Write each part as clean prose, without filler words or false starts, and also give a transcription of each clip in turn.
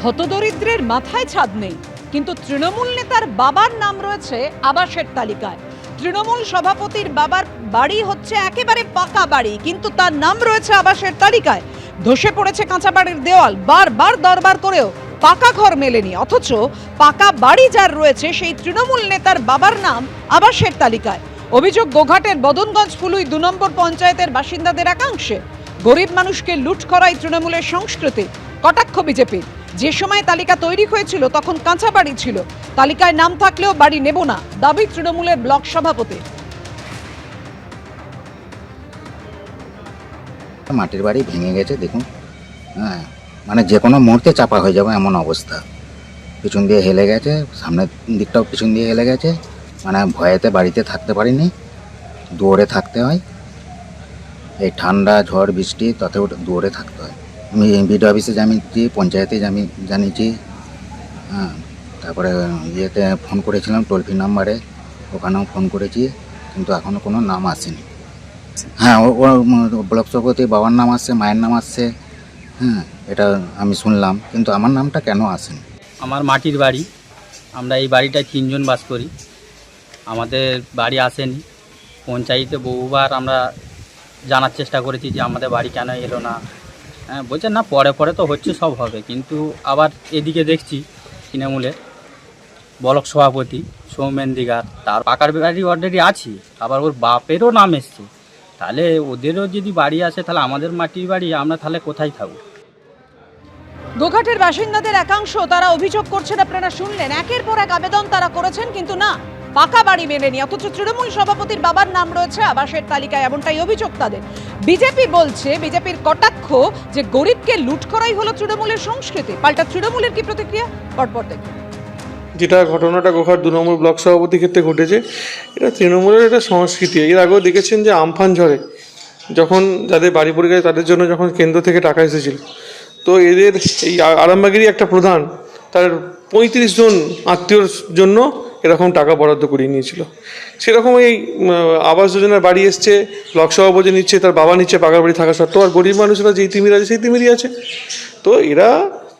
হতদরিদ্রের মাথায় ছাদ নেই, কিন্তু তৃণমূল নেতার বাবার নাম রয়েছে আবাসের তালিকায়। তৃণমূল সভাপতির বাবার বাড়ি হচ্ছে একেবারে পাকা বাড়ি, কিন্তু তার নাম রয়েছে আবাসের তালিকায়। ধসে পড়েছে কাঁচা বাড়ির দেওয়াল, বারবার দরবার করেও পাকা ঘর মেলেনি, অথচ পাকা বাড়ি যার রয়েছে সেই তৃণমূল নেতার বাবার নাম আবাসের তালিকায়। অভিযোগ গোঘাটের বদনগঞ্জ ফুলুই 2 নম্বর পঞ্চায়েতের বাসিন্দাদের একাংশে। গরিব মানুষকে লুট করাই তৃণমূলের সংস্কৃতি, কটাক্ষ বিজেপির। যে সময় তালিকা তৈরি হয়েছিল তখন কাঁচা বাড়ি ছিল, তালিকায় নাম থাকলেও বাড়ি নেব না, দাবি তৃণমূলের ব্লক সভাপতি। মাটির বাড়ি ভেঙে গেছে দেখুন, হ্যাঁ, মানে যে কোনো মুহূর্তে চাপা হয়ে যাবে এমন অবস্থা। পিছন দিয়ে হেলে গেছে, সামনের দিকটাও পিছন দিয়ে হেলে গেছে, মানে ভয়েতে বাড়িতে থাকতে পারিনি, দৌড়ে থাকতে হয়। এই ঠান্ডা ঝড় বৃষ্টি তাতেও দৌড়ে থাকতে হয়। আমি বিডিও অফিসে জানিয়েছি, পঞ্চায়েতে জানিয়েছি, হ্যাঁ, তারপরে ইয়েতে ফোন করেছিলাম টোল ফ্রি নাম্বারে, ওখানেও ফোন করেছি, কিন্তু এখনও কোনো নাম আসেনি। হ্যাঁ, ও ব্লক সভাপতি বাবার নাম আসছে, মায়ের নাম আসছে, হ্যাঁ, এটা আমি শুনলাম, কিন্তু আমার নামটা কেন আসেনি? আমার মাটির বাড়ি, আমরা এই বাড়িটায় 3 জন বাস করি। আমাদের বাড়ি আসেনি। পঞ্চায়েতে বহুবার আমরা জানার চেষ্টা করেছি যে আমাদের বাড়ি কেন এলো না। হ্যাঁ, বলছে না পরে পরে তো হচ্ছে, সব হবে। কিন্তু আবার এদিকে দেখছি তৃণমূলের ব্লক সভাপতি সৌমেন দিগার, তার পাকার বাড়ি অলরেডি আছে, আবার ওর বাপেরও নাম এসছে। তাহলে ওদেরও যদি বাড়ি আসে, তাহলে আমাদের মাটির বাড়ি আমরা তাহলে কোথায় থাকবো? গোঘাটের বাসিন্দাদের একাংশ তারা অভিযোগ করছেন, আপনারা শুনলেন, একের পর এক আবেদন তারা করেছেন, কিন্তু না, পাকা বাড়ি মেলেনি, অথচ তৃণমূল সভাপতির বাবার নাম রয়েছে আবাসের তালিকায়, এমনটাই অভিযোগ তাদের। বিজেপি বলছে, বিজেপির কটাক্ষ যে গরিবকে লুট করাই হলো তৃণমূলের সংস্কৃতি। পাল্টা তৃণমূলের কি প্রতিক্রিয়া, পরপর দেখুন। যেটা ঘটনাটা গোঘাট 2 নম্বর ব্লক সভাপতির ক্ষেত্রে ঘটেছে, এটা তৃণমূলের একটা সংস্কৃতি। এর আগেও দেখেছেন যে আমফান ঝড়ে যখন যাদের বাড়ি পড়ে গেছে তাদের জন্য যখন কেন্দ্র থেকে টাকা এসেছিল, তো এদের এই আরামবাগেরই একটা প্রধান তার 35 জন আত্মীয়র জন্য এরকম টাকা বরাদ্দ করিয়ে নিয়েছিল। সেরকম এই আবাস যোজনার বাড়ি এসছে, ব্লক সভাপতি নিচ্ছে, তার বাবা নিচ্ছে পাকা বাড়ি থাকা সত্ত্বেও, আর গরিব মানুষরা যেই তিমির আছে সেই তিমিরই আছে। তো এরা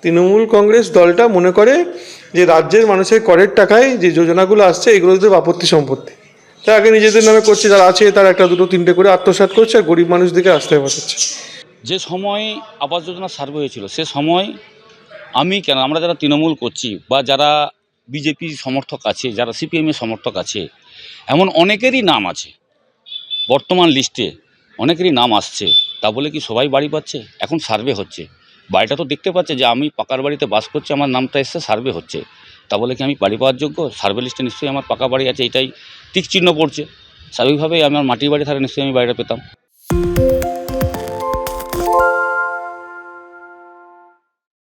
তৃণমূল কংগ্রেস দলটা মনে করে যে রাজ্যের মানুষের করের টাকায় যে যোজনাগুলো আসছে এগুলো তো আপত্তি সম্পত্তি, তা আগে নিজেদের নামে করছে, যারা আছে তার 1, 2, 3টে করে আত্মসাৎ করছে, আর গরিব মানুষদেরকে আস্থায় বসাচ্ছে। যে সময় আবাস যোজনা সার্ভে হয়েছিল সে সময় আমরা যারা তৃণমূল করছি বা যারা বিজেপি সমর্থক আছে, যারা সিপিএমের সমর্থক আছে, এমন অনেকেরই নাম আছে বর্তমান লিস্টে, অনেকেরই নাম আসছে। তা বলে কি সবাই বাড়ি পাচ্ছে? এখন সার্ভে হচ্ছে, বাড়িটা তো দেখতে পাচ্ছে যে আমি পাকার বাড়িতে বাস করছি, আমার নামটা এসছে, সার্ভে হচ্ছে। তা বলে কি আমি বাড়ি পাওয়ার যোগ্য? সার্ভে লিস্টে নিশ্চয়ই আমার পাকা বাড়ি আছে, এটাই টিক চিহ্ন পড়ছে। স্বাভাবিকভাবেই আমার মাটির বাড়ি থাকলে নিশ্চয়ই আমি বাড়িটা পেতাম।